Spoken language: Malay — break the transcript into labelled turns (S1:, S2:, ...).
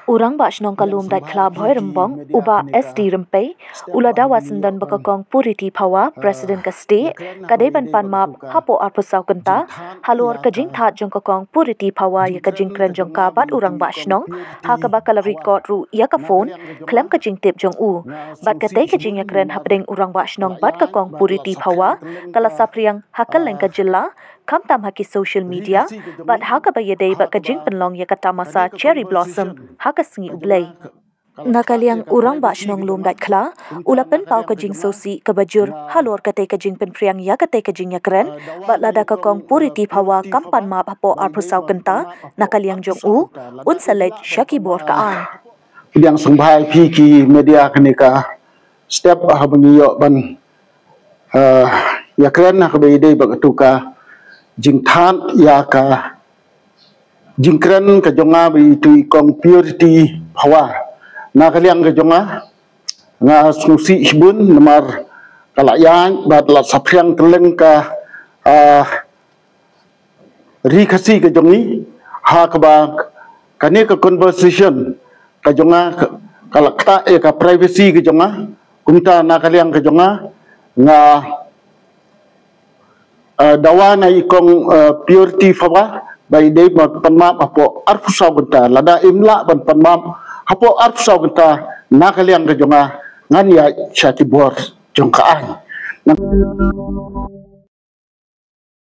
S1: Urang ba shnong kalum dat club hoi rembong uba SD rempai ulada wasendan bakakong puriti pawa president ka state kadeban pan map hapo arpusau kenta halor kajing that jong kakong puriti pawa ya kajing kren jong kabat urang ba shnong ha ka bakal record ru ya ka phone klem kajing tip jong u bat kate kajing ya kren hapding urang ba shnong bat kakong puriti pawa kala sapriang hakal leng ka jilla kam tam haki social media bat haka ba yadai ba kajing penlong ya kata masa cherry blossom haka singi ublay nakaliang urang ba shnong lum dat khla ulapen pau kajing sosi kabajur halor kate kajing pen priang ya kate kajing ya kren bat lada ka kong puriti phawa kampan ma papo arpusau kenta nakaliang jong u un selej shaki bor ka an
S2: yang sumbai piki media kenika step habangiyo ban ya kren nak beide bagatuka jingthan ya ka jingkren ka jonga bi tu kong purity phawa na kaliang ka jonga nga susi ibun namar kalayan bat la saphyang teleng ka ri khasi ka jongi ha ka ba kane ka conversation ka jonga kalakta e ka privacy ka jonga kumta na kaliang ka jonga nga dawa na ikong purity phawa by day panmap apo arpusau genta lada imla ban panmap apo arpusau genta nakaliang ka jonga ngan ya syaki bor jongkaan